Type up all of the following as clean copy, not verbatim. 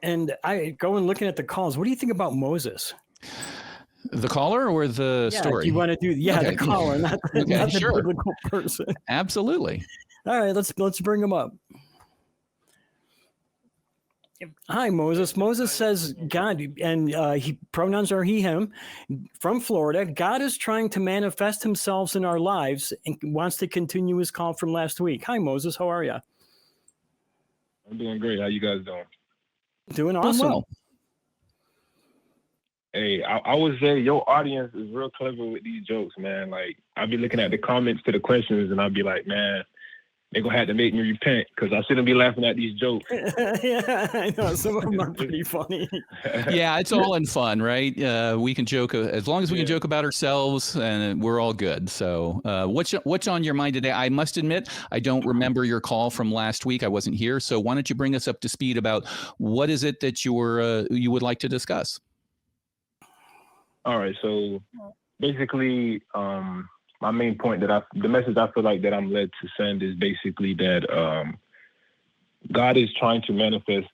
And I go and looking at the calls. What do you think about Moses? The caller or the story? Do you want to do the caller, not the biblical person? Absolutely. All right, let's bring him up. Hi, Moses. Moses says God, and pronouns are he, him, from Florida. God is trying to manifest himself in our lives and wants to continue his call from last week. Hi, Moses. How are you? I'm doing great. How you guys doing? Doing awesome. Well. Hey, I would say your audience is real clever with these jokes, man. Like, I'll be looking at the comments to the questions, and I'll be like, man, they're going to have to make me repent because I shouldn't be laughing at these jokes. Yeah, I know. Some of them are pretty funny. Yeah, it's all in fun, right? We can joke as long as we can joke about ourselves, and we're all good. So what's on your mind today? I must admit, I don't remember your call from last week. I wasn't here. So why don't you bring us up to speed about what is it that you would like to discuss? All right. So basically, my main point the message I feel like that I'm led to send is basically that God is trying to manifest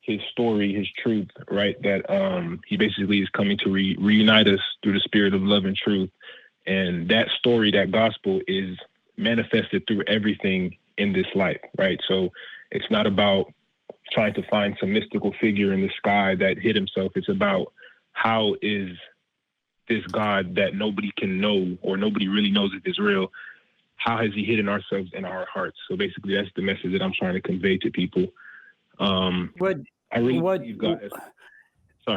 his story, his truth, right? That he basically is coming to reunite us through the spirit of love and truth. And that story, that gospel is manifested through everything in this life, right? So it's not about trying to find some mystical figure in the sky that hid himself. It's about how is this God that nobody can know or nobody really knows if it's real, how has he hidden ourselves in our hearts? So basically that's the message that I'm trying to convey to people. Sorry.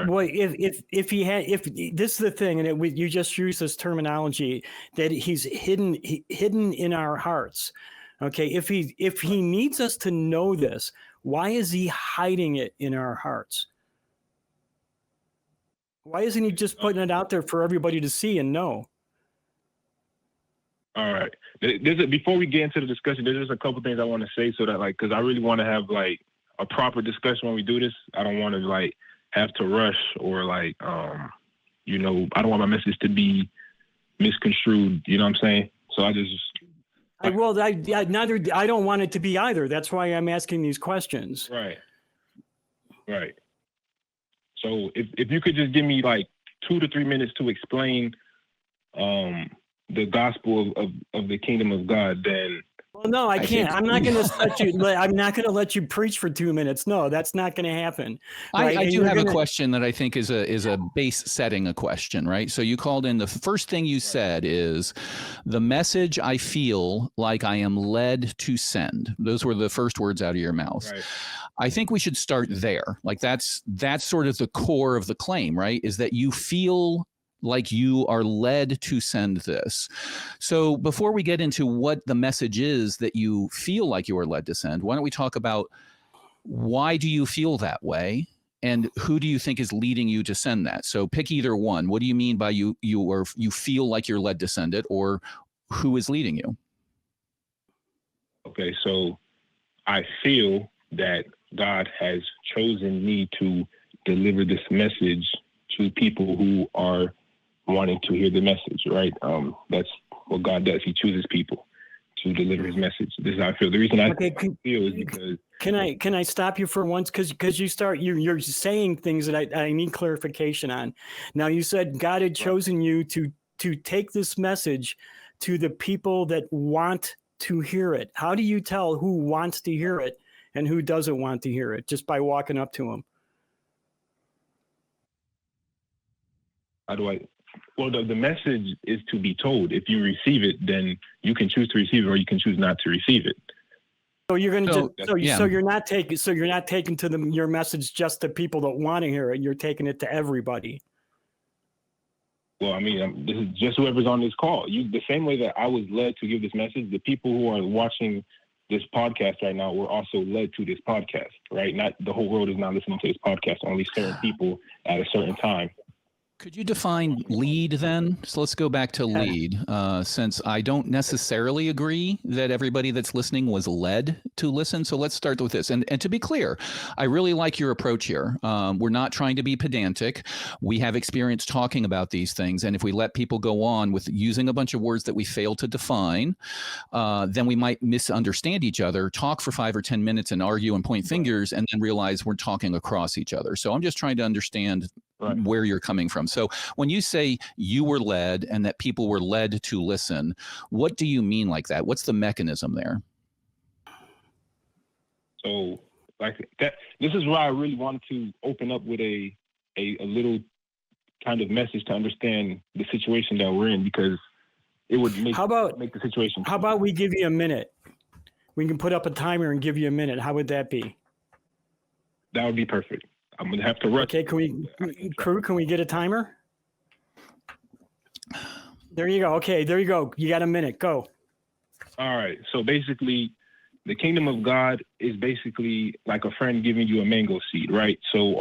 Well, if this is the thing, and you just use this terminology that he's hidden in our hearts. Okay, if he needs us to know this, why is he hiding it in our hearts? Why isn't he just putting it out there for everybody to see and know? All right. Before we get into the discussion, there's just a couple things I want to say so that, like, because I really want to have, like, a proper discussion when we do this. I don't want to, like, have to rush or, like, I don't want my message to be misconstrued. You know what I'm saying? So I don't want it to be either. That's why I'm asking these questions. Right. So if you could just give me like 2 to 3 minutes to explain the gospel of the kingdom of God, then. Well, no, I can't. I'm not going to let you preach for 2 minutes. No, that's not going to happen. Right? I do have a question that I think is a base setting a question, right? So you called in, the first thing you said is the message I feel like I am led to send. Those were the first words out of your mouth. Right. I think we should start there. Like that's sort of the core of the claim, right? Is that you feel like you are led to send this. So before we get into what the message is that you feel like you are led to send, why don't we talk about why do you feel that way and who do you think is leading you to send that? So pick either one. What do you mean by you feel like you're led to send it, or who is leading you? Okay, so I feel that God has chosen me to deliver this message to people who are wanting to hear the message, right? That's what God does. He chooses people to deliver his message. This is how I feel. The reason I feel is because... Can I stop you for once? Because you're saying things that I need clarification on. Now, you said God had chosen you to take this message to the people that want to hear it. How do you tell who wants to hear it and who doesn't want to hear it? Just by walking up to them. How do I... Well, the message is to be told. If you receive it, then you can choose to receive it, or you can choose not to receive it. So you're going to so you're not taking to your message just to people that want to hear it. You're taking it to everybody. Well, I mean, this is just whoever's on this call. The same way that I was led to give this message, the people who are watching this podcast right now were also led to this podcast, right? Not the whole world is not listening to this podcast. Only certain people at a certain time. Could you define lead then? So let's go back to lead, since I don't necessarily agree that everybody that's listening was led to listen. So let's start with this. And to be clear, I really like your approach here. We're not trying to be pedantic. We have experience talking about these things. And if we let people go on with using a bunch of words that we fail to define, then we might misunderstand each other, talk for 5 or 10 minutes and argue and point fingers, and then realize we're talking across each other. So I'm just trying to understand where you're coming from. So when you say you were led and that people were led to listen, what do you mean like that? What's the mechanism there? So like that, this is why I really wanted to open up with a little kind of message to understand the situation that we're in, because it would make the situation. How about we give you a minute? We can put up a timer and give you a minute. How would that be? That would be perfect. I'm gonna have to rush. Okay, can we get a timer? There you go. Okay, there you go. You got a minute. Go. All right. So basically, the kingdom of God is basically like a friend giving you a mango seed, right? So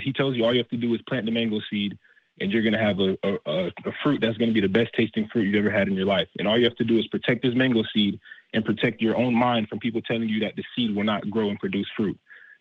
he tells you all you have to do is plant the mango seed, and you're gonna have a fruit that's gonna be the best tasting fruit you've ever had in your life. And all you have to do is protect this mango seed and protect your own mind from people telling you that the seed will not grow and produce fruit.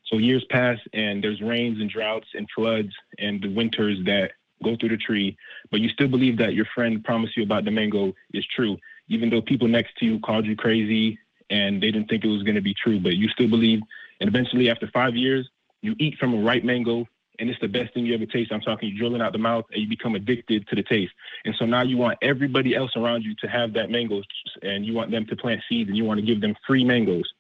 So years pass, and there's rains and droughts and floods and the winters that go through the tree, but you still believe that your friend promised you about the mango is true, even though people next to you called you crazy and they didn't think it was going to be true, but you still believe. And eventually, after 5 years, you eat from a ripe mango, and it's the best thing you ever taste. I'm talking you drilling out the mouth, and you become addicted to the taste. And so now you want everybody else around you to have that mango, and you want them to plant seeds, and you want to give them free mangoes.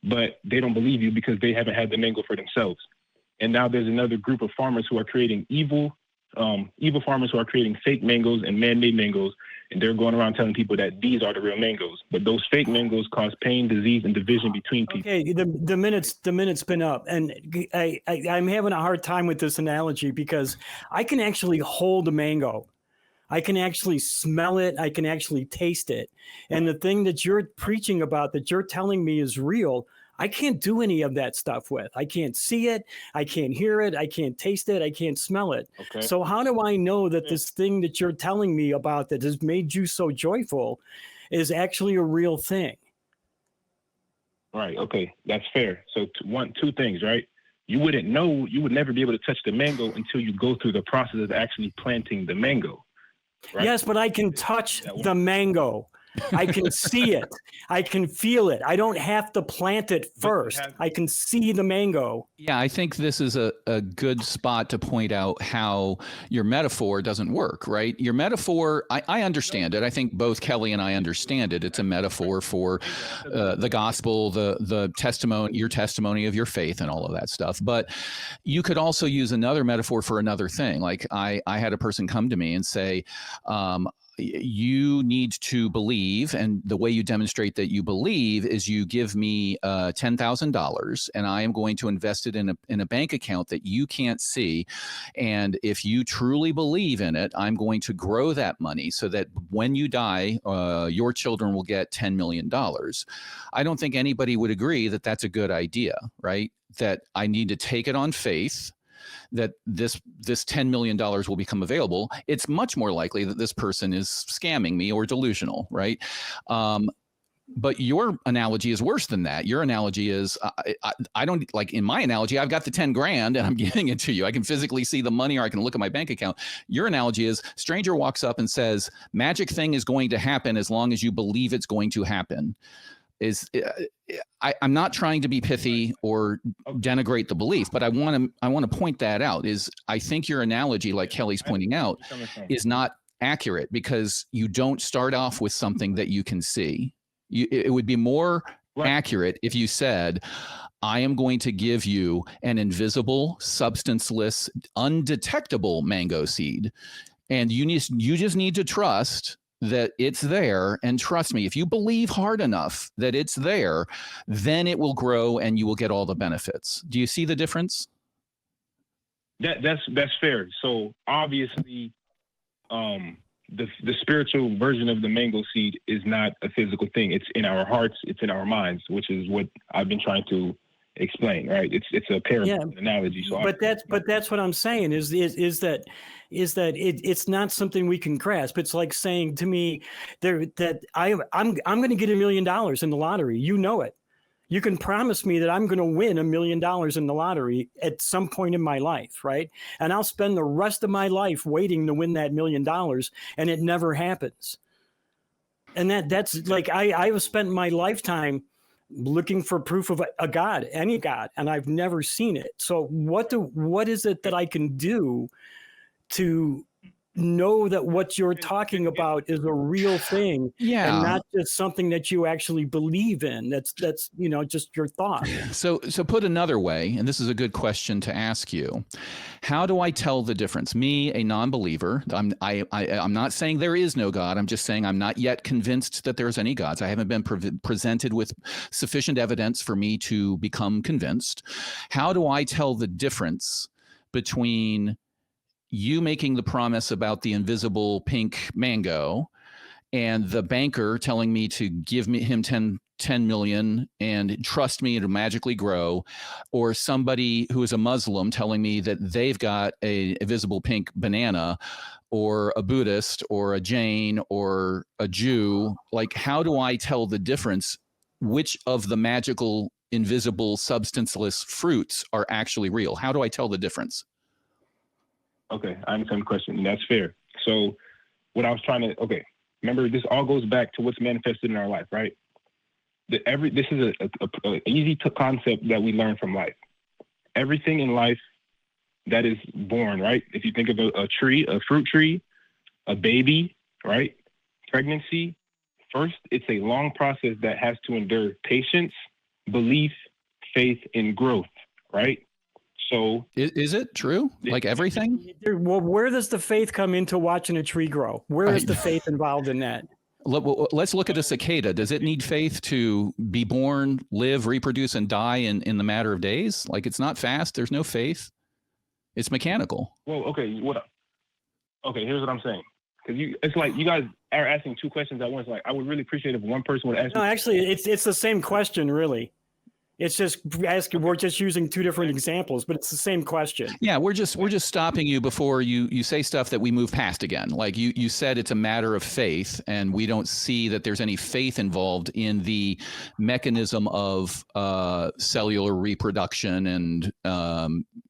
But they don't believe you because they haven't had the mango for themselves. And now there's another group of farmers who are creating evil farmers who are creating fake mangoes and man-made mangoes, and they're going around telling people that these are the real mangoes. But those fake mangoes cause pain, disease, and division between people. Okay, the minute's been up, and I'm having a hard time with this analogy because I can actually hold a mango. I can actually smell it. I can actually taste it. And the thing that you're preaching about, that you're telling me is real, I can't do any of that stuff with. I can't see it. I can't hear it. I can't taste it. I can't smell it. Okay. So how do I know that this thing that you're telling me about that has made you so joyful is actually a real thing? Right. Okay. That's fair. So two things, right? You wouldn't know, you would never be able to touch the mango until you go through the process of actually planting the mango. Right? Yes, but I can touch the mango. I can see it. I can feel it. I don't have to plant it first. I can see the mango. Yeah, I think this is a good spot to point out how your metaphor doesn't work, right? Your metaphor, I understand it. I think both Kelley and I understand it. It's a metaphor for the gospel, the testimony, your testimony of your faith and all of that stuff. But you could also use another metaphor for another thing. Like I had a person come to me and say, you need to believe, and the way you demonstrate that you believe is you give me $10,000, and I am going to invest it in a bank account that you can't see. And if you truly believe in it, I'm going to grow that money so that when you die, your children will get $10 million. I don't think anybody would agree that that's a good idea, right? That I need to take it on faith that this $10 million will become available. It's much more likely that this person is scamming me or delusional, right? But your analogy is worse than that. Your analogy is, I don't, like in my analogy, I've got the 10 grand and I'm giving it to you. I can physically see the money, or I can look at my bank account. Your analogy is, stranger walks up and says, magic thing is going to happen as long as you believe it's going to happen. I'm not trying to be pithy or denigrate the belief, but I want to point that out. Is I think your analogy, like Kelley's pointing out, is not accurate, because you don't start off with something that you can see. It would be more accurate if you said, I am going to give you an invisible, substanceless, undetectable mango seed, and you just need to trust that it's there. And trust me, if you believe hard enough that it's there, then it will grow and you will get all the benefits. Do you see the difference? That's fair. So obviously, the spiritual version of the mango seed is not a physical thing. It's in our hearts. It's in our minds, which is what I've been trying to explain, right? It's a parable, an analogy. So but that's what I'm saying is that it's not something we can grasp. It's like saying to me that I'm going to get $1 million in the lottery. You know it. You can promise me that I'm going to win $1 million in the lottery at some point in my life, right? And I'll spend the rest of my life waiting to win that $1 million, and it never happens. And that's like I've spent my lifetime looking for proof of a God, any God, and I've never seen it. So what is it that I can do to know that what you're talking about is a real thing, and not just something that you actually believe in? That's just your thought. So put another way, and this is a good question to ask you: how do I tell the difference? Me, a non-believer, I'm not saying there is no God. I'm just saying I'm not yet convinced that there's any gods. I haven't been presented with sufficient evidence for me to become convinced. How do I tell the difference between you making the promise about the invisible pink mango and the banker telling me to give him 10 million and trust me to magically grow, or somebody who is a Muslim telling me that they've got a invisible pink banana, or a Buddhist or a Jain or a Jew? Like, how do I tell the difference? Which of the magical, invisible, substanceless fruits are actually real? How do I tell the difference? Okay, I understand the question, and that's fair. So what I was trying to, remember, this all goes back to what's manifested in our life, right? This is a easy concept that we learn from life. Everything in life that is born, right? If you think of a tree, a fruit tree, a baby, right? Pregnancy, first, it's a long process that has to endure patience, belief, faith, and growth, right? So is it true? Like everything? Well, where does the faith come into watching a tree grow? Where is the faith involved in that? Let's look at a cicada. Does it need faith to be born, live, reproduce, and die in the matter of days? Like, it's not fast. There's no faith. It's mechanical. Well, here's what I'm saying. Because it's like you guys are asking two questions at once. Like, I would really appreciate if one person would ask. No, actually, it's the same question, really. It's just asking. We're just using two different examples, but it's the same question. Yeah, we're just stopping you before you say stuff that we move past again. Like you said, it's a matter of faith, and we don't see that there's any faith involved in the mechanism of cellular reproduction and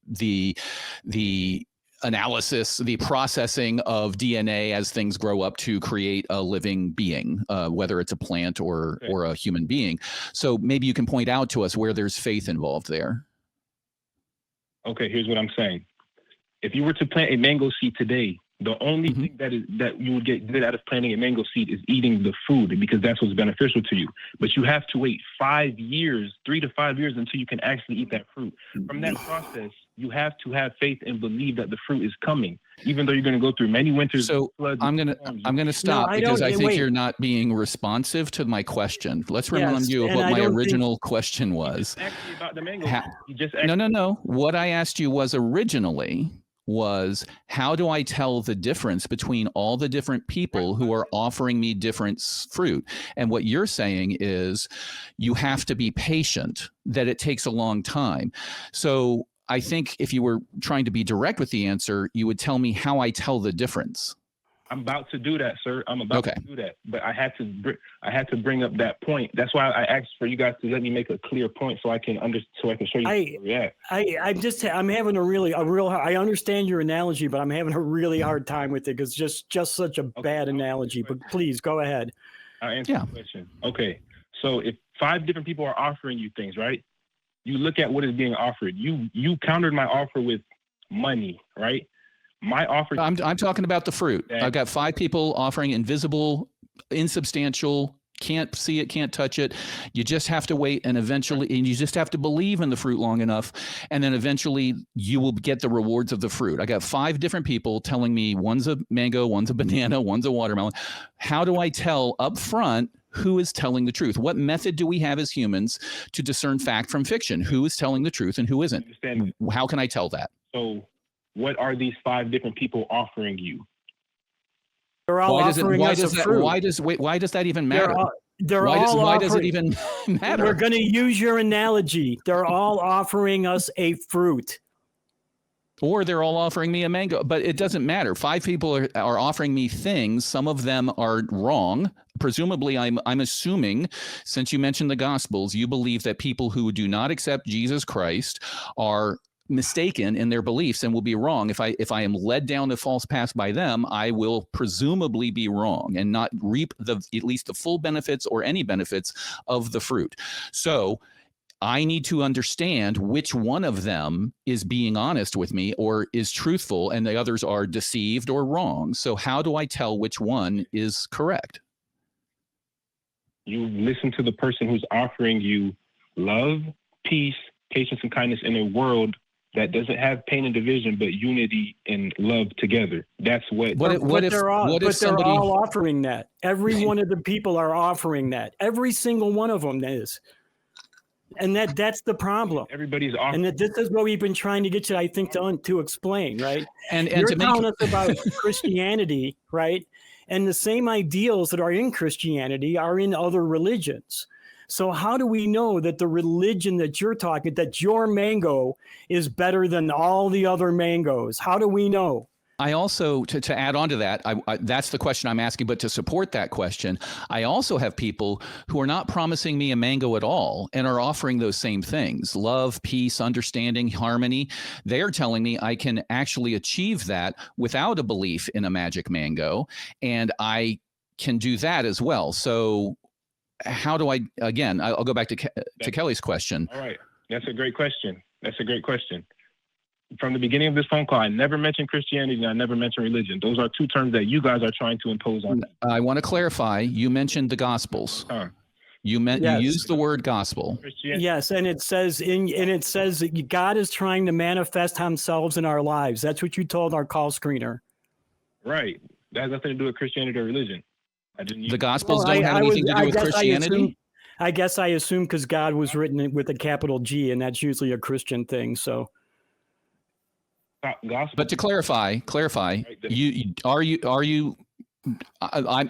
the analysis, the processing of DNA as things grow up to create a living being, whether it's a plant or a human being. So maybe you can point out to us where there's faith involved there. Okay, here's what I'm saying. If you were to plant a mango seed today, the only thing that you would get good out of planting a mango seed is eating the food, because that's what's beneficial to you. But you have to wait 5 years, 3 to 5 years, until you can actually eat that fruit. From that process, you have to have faith and believe that the fruit is coming, even though you're going to go through many winters. So I'm going to stop because I think you're not being responsive to my question. Let's remind you of what my original question was. Actually, about the mango. No. What I asked you was originally was, how do I tell the difference between all the different people who are offering me different fruit? And what you're saying is you have to be patient, that it takes a long time. So I think if you were trying to be direct with the answer, you would tell me how I tell the difference. I'm about to do that, sir. I'm about to do that. But I had to bring up that point. That's why I asked for you guys to let me make a clear point so I can show you. I'm having a real I understand your analogy, but I'm having a really hard time with it because just such a bad analogy. But please go ahead. I'll answer the question. Okay. So if 5 different people are offering you things, right? You look at what is being offered. You countered my offer with money, right? My offer. I'm talking about the fruit. I've got 5 people offering invisible, insubstantial, can't see it, can't touch it. You just have to wait, and you just have to believe in the fruit long enough, and then eventually you will get the rewards of the fruit. I got 5 different people telling me one's a mango, one's a banana, one's a watermelon. How do I tell up front who is telling the truth? What method do we have as humans to discern fact from fiction? Who is telling the truth and who isn't? How can I tell that? So what are these 5 different people offering you? They're all offering us a fruit. Why does that even matter? Why does it even matter? We're going to use your analogy. They're all offering us a fruit. Or they're all offering me a mango, but it doesn't matter. 5 people are offering me things. Some of them are wrong. Presumably, I'm assuming, since you mentioned the Gospels, you believe that people who do not accept Jesus Christ are mistaken in their beliefs and will be wrong. If I am led down a false path by them, I will presumably be wrong and not reap at least the full benefits or any benefits of the fruit. So I need to understand which one of them is being honest with me or is truthful and the others are deceived or wrong. So how do I tell which one is correct? You listen to the person who's offering you love, peace, patience, and kindness in a world that doesn't have pain and division, but unity and love together. That's what. They're all offering that. Every one of the people are offering that. Every single one of them is. And that's the problem. Everybody's offering. And this is what we've been trying to get you, I think, to explain, right? And you're telling us about Christianity, right? And the same ideals that are in Christianity are in other religions. So how do we know that the religion that you're talking, that your mango is better than all the other mangoes? How do we know? I also, to add on to that, that's the question I'm asking, but to support that question, I also have people who are not promising me a mango at all and are offering those same things: love, peace, understanding, harmony. They are telling me I can actually achieve that without a belief in a magic mango, and I can do that as well. So how do I'll go back to Kelley's question. All right. That's a great question. From the beginning of this phone call, I never mentioned Christianity and I never mentioned religion. Those are 2 terms that you guys are trying to impose on me. I want to clarify. You mentioned the Gospels. You used the word gospel. Yes, and it says that God is trying to manifest Himself in our lives. That's what you told our call screener. Right. That has nothing to do with Christianity or religion. The Gospels don't have anything to do with Christianity. I guess I assume because God was written with a capital G, and that's usually a Christian thing. So. Gospel. But to clarify,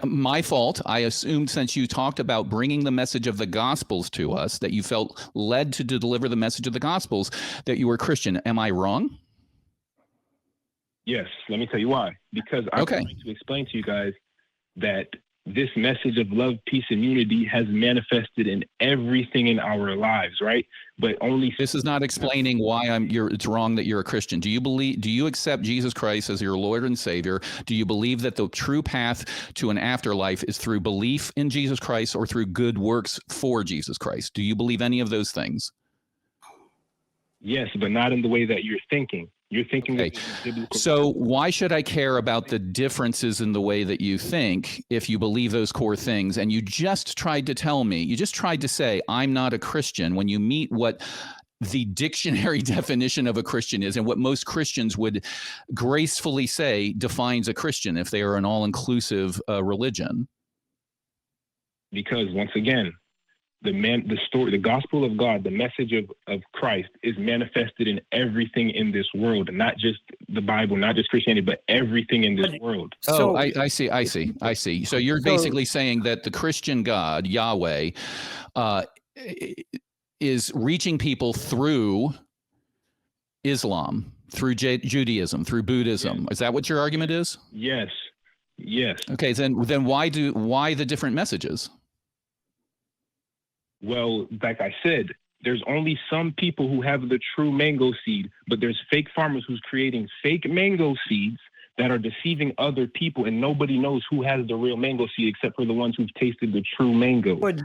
my fault. I assumed, since you talked about bringing the message of the Gospels to us, that you felt led to deliver the message of the Gospels, that you were Christian. Am I wrong? Yes. Let me tell you why. Because I'm trying to explain to you guys that this message of love, peace, and unity has manifested in everything in our lives, right? But only this is not explaining why it's wrong that you're a Christian. Do you accept Jesus Christ as your Lord and Savior? Do you believe that the true path to an afterlife is through belief in Jesus Christ or through good works for Jesus Christ? Do you believe any of those things? Yes, but not in the way that you're thinking. You're thinking. Okay. So why should I care about the differences in the way that you think if you believe those core things? And you just tried to say, I'm not a Christian, when you meet what the dictionary definition of a Christian is and what most Christians would gracefully say defines a Christian if they are an all-inclusive religion. Because once again, the story, the gospel of God, the message of Christ is manifested in everything in this world, not just the Bible, not just Christianity, but everything in this world. So, I see. So you're basically saying that the Christian God, Yahweh, is reaching people through Islam, through Judaism, through Buddhism. Yes. Is that what your argument is? Yes. Okay, then why the different messages? Well, like I said, there's only some people who have the true mango seed, but there's fake farmers who's creating fake mango seeds that are deceiving other people, and nobody knows who has the real mango seed except for the ones who've tasted the true mango. But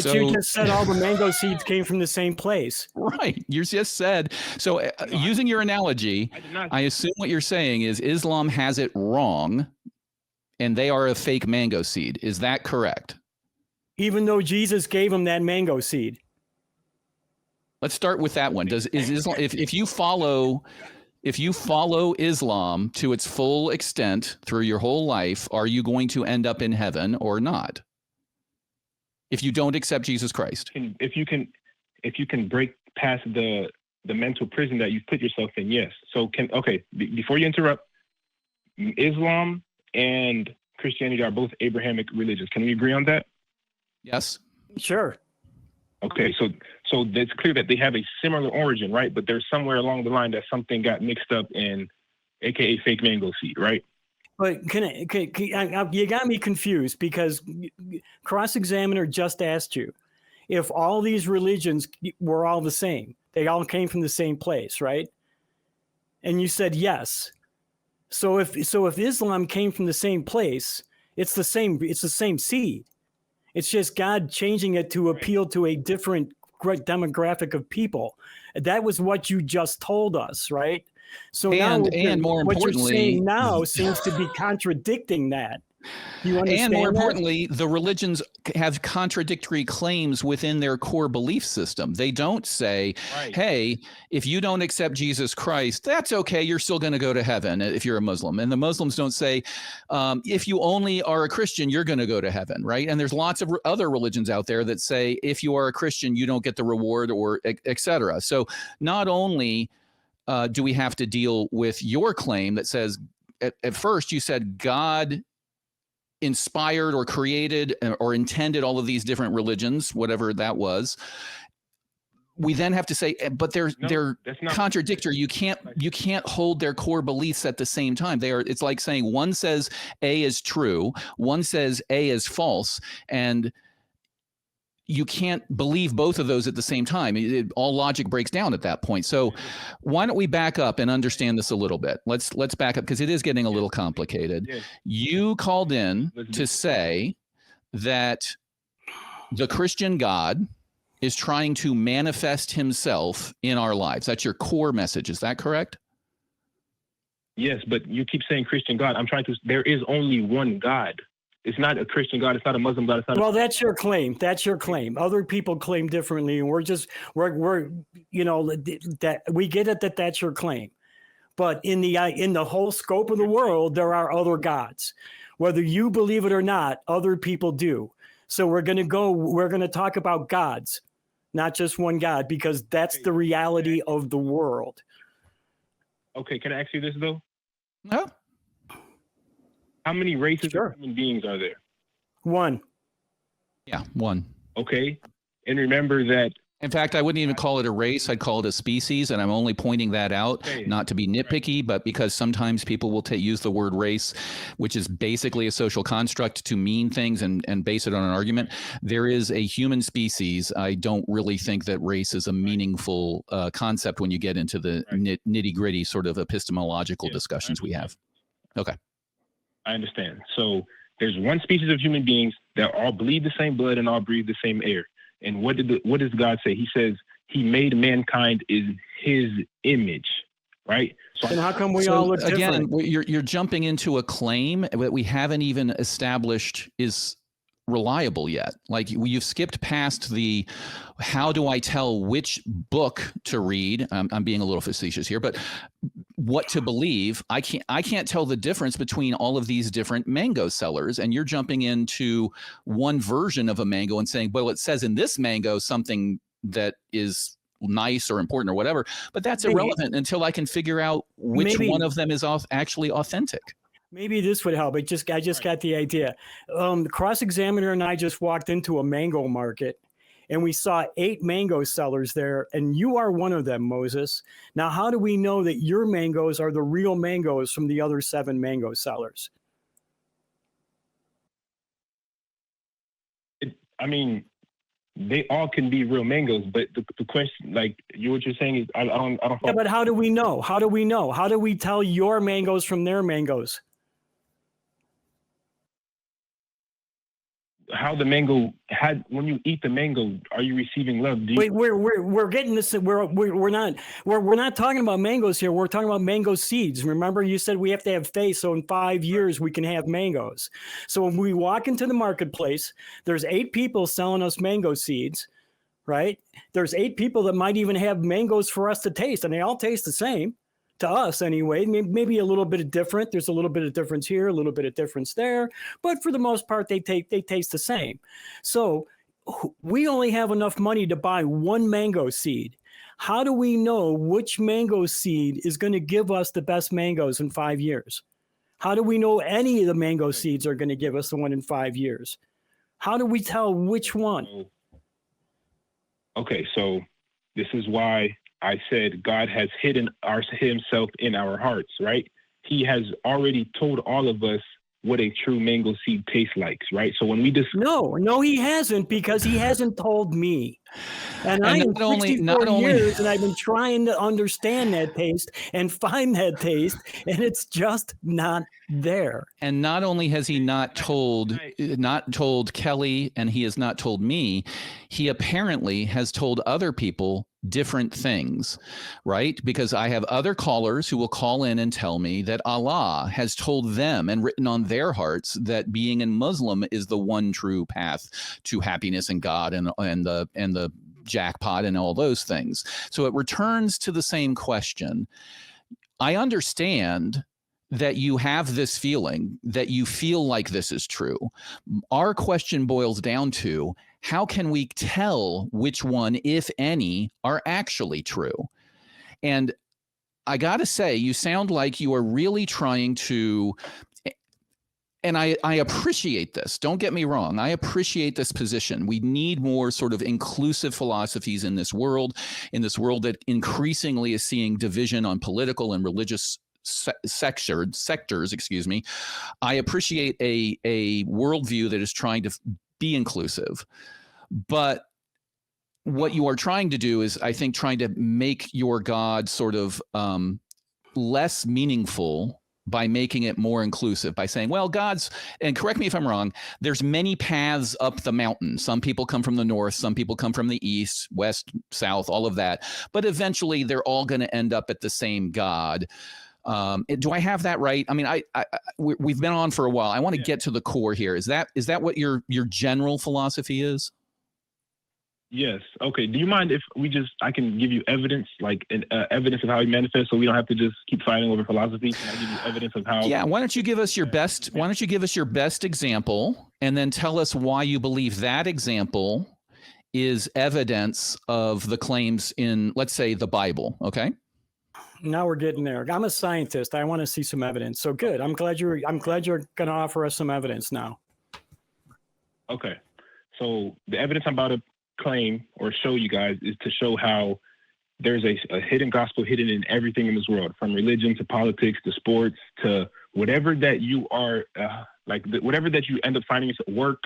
you just said all the mango seeds came from the same place. Right. You just said. So using your analogy, I assume what you're saying is Islam has it wrong, and they are a fake mango seed. Is that correct? Even though Jesus gave them that mango seed. Let's start with that one. Is Islam, if you follow Islam to its full extent through your whole life, are you going to end up in heaven or not? If you don't accept Jesus Christ. If you can break past the mental prison that you've put yourself in, yes. So before you interrupt, Islam and Christianity are both Abrahamic religions. Can we agree on that? Yes. Sure. Okay, so it's clear that they have a similar origin, right? But there's somewhere along the line that something got mixed up in, AKA fake mango seed, right? But you got me confused because Cross-Examiner just asked you if all these religions were all the same. They all came from the same place, right? And you said yes. So if Islam came from the same place, it's the same seed. It's just God changing it to appeal to a different demographic of people. That was what you just told us, right? So now more what you're importantly, saying now seems to be contradicting that. Do you understand? And more that? importantly, the religions have contradictory claims within their core belief system. They don't say, hey, if you don't accept Jesus Christ, that's okay. You're still going to go to heaven if you're a Muslim. And the Muslims don't say, if you only are a Christian, you're going to go to heaven, right? And there's lots of other religions out there that say, if you are a Christian, you don't get the reward, or et cetera. So not only do we have to deal with your claim that says, at first you said God inspired or created or intended all of these different religions, whatever that was. We then have to say, but they're contradictory. You can't hold their core beliefs at the same time. It's like saying one says A is true, one says A is false, and you can't believe both of those at the same time. All logic breaks down at that point. So why don't we back up and understand this a little bit? Let's back up, because it is getting a little complicated. Yes. You called in to say that the Christian God is trying to manifest himself in our lives. That's your core message. Is that correct? Yes, but you keep saying Christian God. There is only one God. It's not a Christian God. It's not a Muslim God. That's your claim. That's your claim. Other people claim differently, and we're that we get it that's your claim. But in the whole scope of the world, there are other gods. Whether you believe it or not, other people do. So we're going to talk about gods, not just one God, because that's the reality of the world. Okay, can I ask you this though? No. How many races of human beings are there? One. Yeah, one. Okay. And remember that. In fact, I wouldn't even call it a race. I'd call it a species. And I'm only pointing that out, not to be nitpicky, but because sometimes people will use the word race, which is basically a social construct, to mean things and base it on an argument. There is a human species. I don't really think that race is a meaningful concept when you get into the nitty gritty sort of epistemological discussions we have. Okay. I understand. So there's one species of human beings that all bleed the same blood and all breathe the same air. And what does God say? He says he made mankind in his image, right? So and how come we all look different? Again, you're jumping into a claim that we haven't even established is reliable yet. Like, you've skipped past the how do I tell which book to read? I'm being a little facetious here, but what to believe. I can't tell the difference between all of these different mango sellers, and you're jumping into one version of a mango and saying, well, it says in this mango something that is nice or important or whatever, but that's irrelevant until I can figure out which one of them is actually authentic. Maybe this would help. I just got the idea. The Cross-Examiner and I just walked into a mango market, and we saw 8 mango sellers there, and you are one of them, Moses. Now, how do we know that your mangoes are the real mangoes from the other 7 mango sellers? They all can be real mangoes, but the question, like what you're saying is, I don't. Yeah, but how do we know? How do we know? How do we tell your mangoes from their mangoes? How the mango when you eat the mango, are you receiving love? Wait, we're getting this. We're not talking about mangoes here. We're talking about mango seeds. Remember, you said we have to have faith, so in 5 years we can have mangoes. So when we walk into the marketplace, there's 8 people selling us mango seeds, right? There's 8 people that might even have mangoes for us to taste, and they all taste the same. To us anyway, maybe a little bit of different. There's a little bit of difference here, a little bit of difference there, but for the most part, they taste the same. So we only have enough money to buy one mango seed. How do we know which mango seed is going to give us the best mangoes in 5 years? How do we know any of the mango seeds are going to give us the one in 5 years? How do we tell which one? Okay, so this is why I said God has hidden himself in our hearts, right? He has already told all of us what a true mango seed tastes like, right? So when we just No, he hasn't, because he hasn't told me. And I am not only 64 years, and I've been trying to understand that taste and find that taste, and it's just not there. And not only has he not told Kelley, and he has not told me, he apparently has told other people different things, right? Because I have other callers who will call in and tell me that Allah has told them and written on their hearts that being a Muslim is the one true path to happiness and God and the jackpot and all those things. So it returns to the same question. I understand that you have this feeling, that you feel like this is true. Our question boils down to, how can we tell which one, if any, are actually true? And I got to say, you sound like you are really trying to, and I appreciate this. Don't get me wrong. I appreciate this position. We need more sort of inclusive philosophies in this world that increasingly is seeing division on political and religious sectors. I appreciate a worldview that is trying to be inclusive. But what you are trying to do is, I think, trying to make your God sort of less meaningful by making it more inclusive, by saying, well, God's, and correct me if I'm wrong, there's many paths up the mountain. Some people come from the north, some people come from the east, west, south, all of that. But eventually they're all going to end up at the same God. Do I have that right? I mean, we've been on for a while. I want to get to the core here. Is that what your general philosophy is? Yes. Okay. Do you mind if I can give you evidence, like evidence of how he manifests, so we don't have to just keep fighting over philosophy? Can I give you evidence of how? Yeah. Why don't you give us your best? Why don't you give us your best example, and then tell us why you believe that example is evidence of the claims in, let's say, the Bible. Okay. Now we're getting there. I'm a scientist. I want to see some evidence. So good. I'm glad you're going to offer us some evidence now. Okay. So the evidence I'm about to claim or show you guys is to show how there's a hidden gospel hidden in everything in this world, from religion to politics to sports to whatever that you are, whatever that you end up finding at work.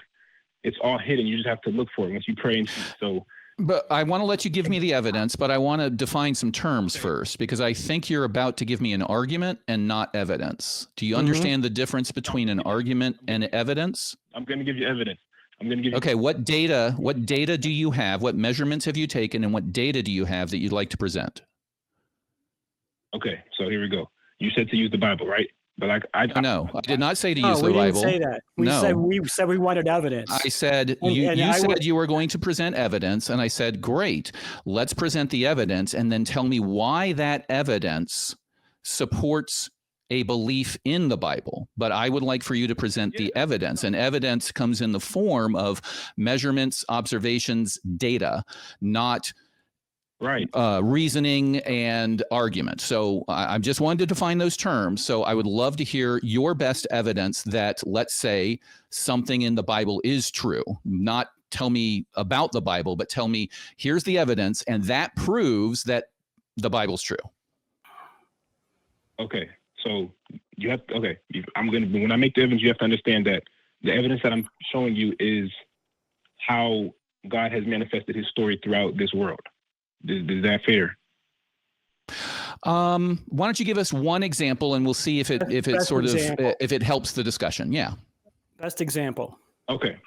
It's all hidden. You just have to look for it once you pray and see. So. But I want to let you give me the evidence, but I want to define some terms first, because I think you're about to give me an argument and not evidence. Do you understand the difference between an argument and evidence? I'm going to give you evidence. Okay, what data do you have? What measurements have you taken, and what data do you have that you'd like to present? Okay, so here we go. You said to use the Bible, right? But I did not say to use the Bible. We didn't say that. We said we wanted evidence. I said you said you were going to present evidence, and I said, great, let's present the evidence, and then tell me why that evidence supports a belief in the Bible. But I would like for you to present the evidence, and evidence comes in the form of measurements, observations, data, not reasoning and argument. So I just wanted to define those terms. So I would love to hear your best evidence that, let's say, something in the Bible is true. Not tell me about the Bible, but tell me, here's the evidence, and that proves that the Bible's true. Okay. So you have to, when I make the evidence, you have to understand that the evidence that I'm showing you is how God has manifested his story throughout this world. Is that fair? Why don't you give us one example, and we'll see if it helps the discussion. Yeah. Best example. Okay.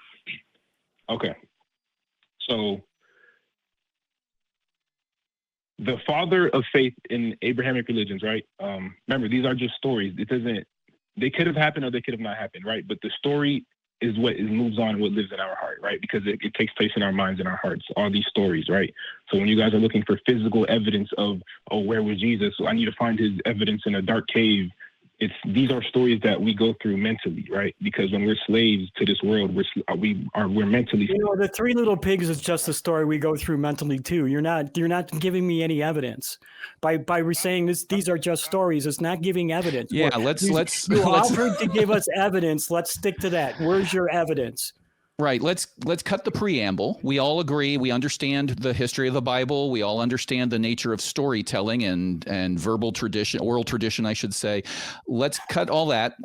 So the father of faith in Abrahamic religions, right? Remember, these are just stories. They could have happened or they could have not happened, right? But the story is what moves on, what lives in our heart, right? Because it takes place in our minds and our hearts, all these stories, right? So when you guys are looking for physical evidence of, where was Jesus? So I need to find his evidence in a dark cave. These are stories that we go through mentally, right? Because when we're slaves to this world, we're mentally. The Three Little Pigs is just a story we go through mentally too. You're not giving me any evidence by saying these are just stories. It's not giving evidence. Yeah, You offered to give us evidence. Let's stick to that. Where's your evidence? Right. Let's cut the preamble. We all agree. We understand the history of the Bible. We all understand the nature of storytelling and verbal tradition, oral tradition, I should say. Let's cut all that.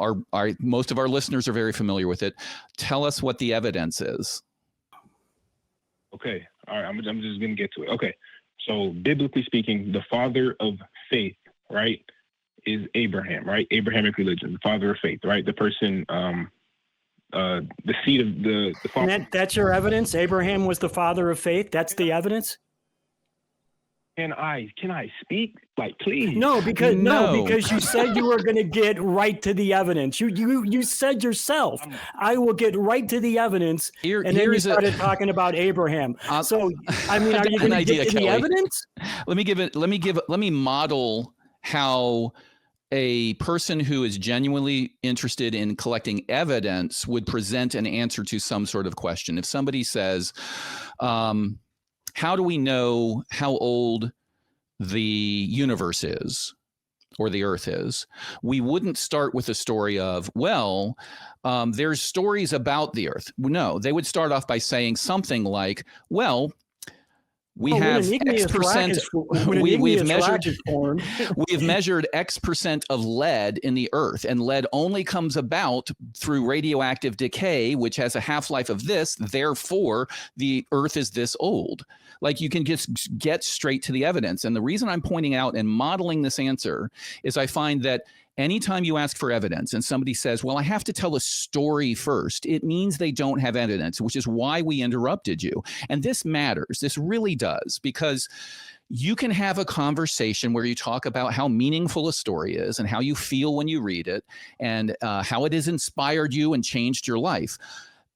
Most of our listeners are very familiar with it. Tell us what the evidence is. Okay. All right. I'm just going to get to it. Okay. So biblically speaking, the father of faith, right, is Abraham, right? Abrahamic religion, the father of faith, right? The person, the seed of the father. And that's your evidence? Abraham was the father of faith? That's the evidence? Can I speak? Like, please. No, because you said you were going to get right to the evidence. You said yourself, I will get right to me evidence. And then you started talking about Abraham. So, I mean, are you going to get to the evidence? Let me model how a person who is genuinely interested in collecting evidence would present an answer to some sort of question. If somebody says, how do we know how old the universe is or the earth is? We wouldn't start with a story of, well, there's stories about the earth. No, they would start off by saying something like, well, we have X percent. We've measured X percent of lead in the earth, and lead only comes about through radioactive decay, which has a half-life of this. Therefore, the earth is this old. Like, you can just get straight to the evidence. And the reason I'm pointing out and modeling this answer is I find that anytime you ask for evidence and somebody says, well, I have to tell a story first, it means they don't have evidence, which is why we interrupted you. And this matters. This really does, because you can have a conversation where you talk about how meaningful a story is and how you feel when you read it and how it has inspired you and changed your life.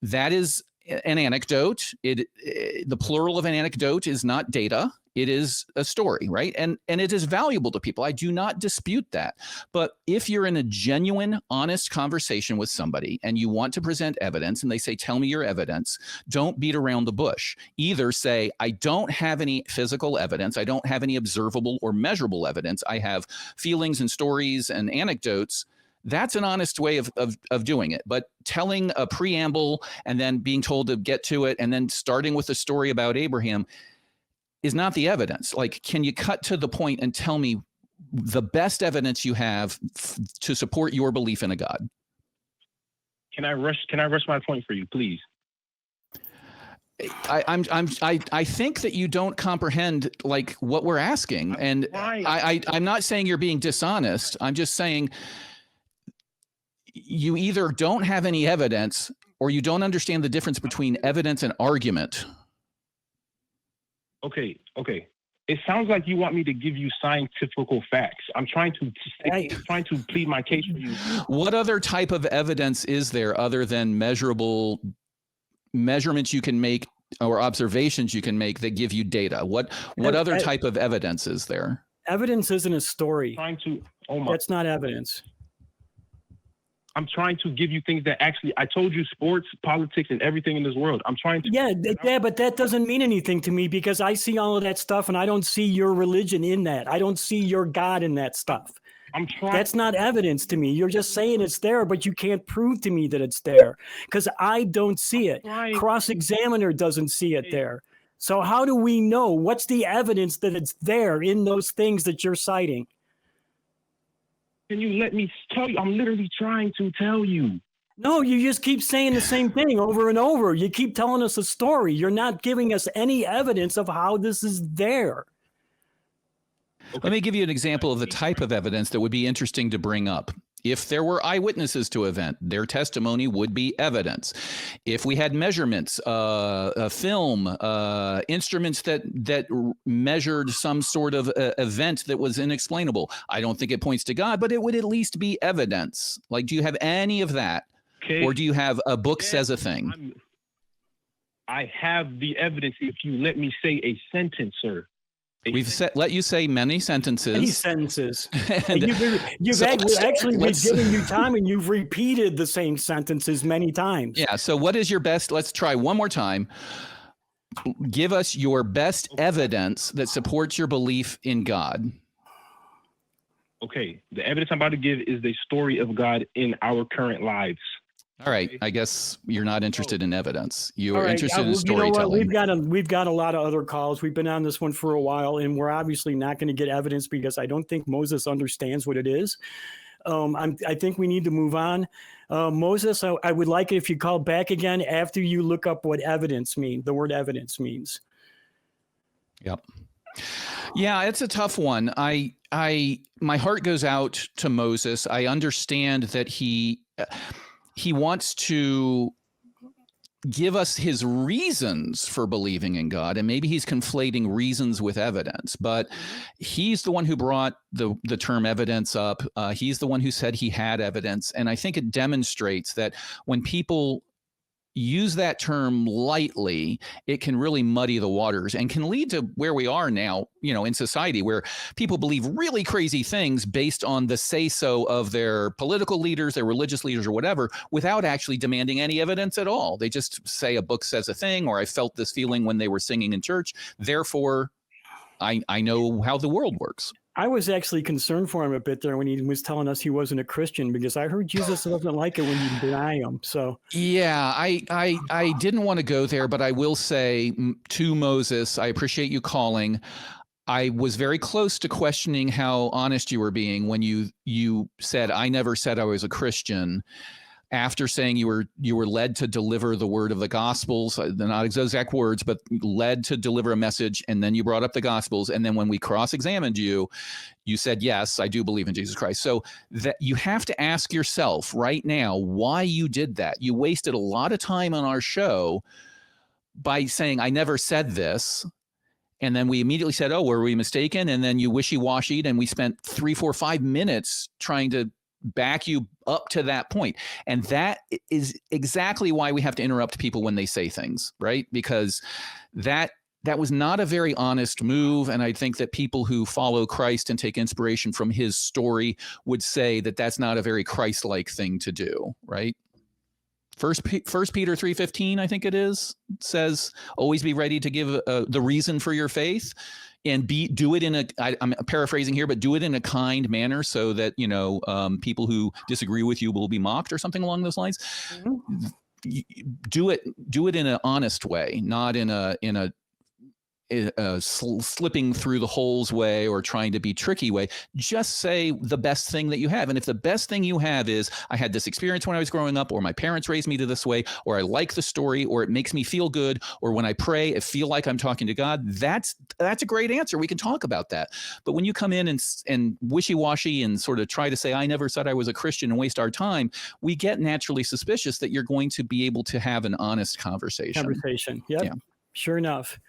That is an anecdote. The plural of an anecdote is not data. It is a story, right? And it is valuable to people. I do not dispute that. But if you're in a genuine, honest conversation with somebody and you want to present evidence and they say, tell me your evidence, don't beat around the bush. Either say, I don't have any physical evidence. I don't have any observable or measurable evidence. I have feelings and stories and anecdotes. That's an honest way of doing it. But telling a preamble and then being told to get to it and then starting with a story about Abraham is not the evidence. Like, can you cut to the point and tell me the best evidence you have to support your belief in a God? Can I rush my point for you, please? I think that you don't comprehend like what we're asking, and I'm not saying you're being dishonest. I'm just saying you either don't have any evidence or you don't understand the difference between evidence and argument. Okay. It sounds like you want me to give you scientific facts. I'm trying to plead my case for you. What other type of evidence is there other than measurable measurements you can make or observations you can make that give you data? What other type of evidence is there? Evidence isn't a story. That's not evidence. I'm trying to give you things that actually, I told you sports, politics, and everything in this world. I'm trying to. Yeah, but that doesn't mean anything to me because I see all of that stuff and I don't see your religion in that. I don't see your God in that stuff. That's not evidence to me. You're just saying it's there, but you can't prove to me that it's there because I don't see it. Cross-examiner doesn't see it there. So how do we know? What's the evidence that it's there in those things that you're citing? Can you let me tell you? I'm literally trying to tell you. No, you just keep saying the same thing over and over. You keep telling us a story. You're not giving us any evidence of how this is there. Okay. Let me give you an example of the type of evidence that would be interesting to bring up. If there were eyewitnesses to an event, their testimony would be evidence. If we had measurements, film, instruments that measured some sort of event that was inexplainable, I don't think it points to God, but it would at least be evidence. Like, do you have any of that? Okay. Or do you have a book says a thing? I have the evidence if you let me say a sentence, sir. We've let you say many sentences. Many sentences. You've actually been giving you time and you've repeated the same sentences many times. Yeah. So what is your best? Let's try one more time. Give us your best evidence that supports your belief in God. Okay. The evidence I'm about to give is the story of God in our current lives. All right. I guess you're not interested in evidence. You are interested in You know storytelling. what? We've got a lot of other calls. We've been on this one for a while, and we're obviously not going to get evidence because I don't think Moses understands what it is. I think we need to move on. Moses, I would like it if you call back again after you look up what the word evidence means. Yep. Yeah, it's a tough one. My heart goes out to Moses. I understand that he wants to give us his reasons for believing in God, and maybe he's conflating reasons with evidence, but he's the one who brought the term evidence up. He's the one who said he had evidence, and I think it demonstrates that when people use that term lightly, it can really muddy the waters and can lead to where we are now, in society, where people believe really crazy things based on the say-so of their political leaders, their religious leaders, or whatever, without actually demanding any evidence at all. They just say a book says a thing, or I felt this feeling when they were singing in church. Therefore, I know how the world works. I was actually concerned for him a bit there when he was telling us he wasn't a Christian, because I heard Jesus doesn't like it when you deny him. So yeah, I didn't want to go there, but I will say to Moses, I appreciate you calling. I was very close to questioning how honest you were being when you said, I never said I was a Christian. After saying you were led to deliver the word of the Gospels, not exact words, but led to deliver a message, and then you brought up the Gospels, and then when we cross-examined you, you said, yes, I do believe in Jesus Christ. So that you have to ask yourself right now why you did that. You wasted a lot of time on our show by saying, I never said this. And then we immediately said, oh, were we mistaken? And then you wishy-washied, and we spent 3, 4, 5 minutes trying to back you up to that point. And that is exactly why we have to interrupt people when they say things, right? Because that was not a very honest move. And I think that people who follow Christ and take inspiration from his story would say that that's not a very Christ-like thing to do, right? First Peter 3:15, I think it is, says, always be ready to give the reason for your faith. And do it I'm paraphrasing here, but do it in a kind manner so that, people who disagree with you will be mocked or something along those lines. Mm-hmm. Do it in an honest way, not in a slipping through the holes way or trying to be tricky way. Just say the best thing that you have. And if the best thing you have is, I had this experience when I was growing up, or my parents raised me to this way, or I like the story, or it makes me feel good, or when I pray, I feel like I'm talking to God, that's a great answer. We can talk about that. But when you come in and wishy-washy and sort of try to say, I never said I was a Christian, and waste our time, we get naturally suspicious that you're going to be able to have an honest conversation. Yep. Yeah. Sure enough.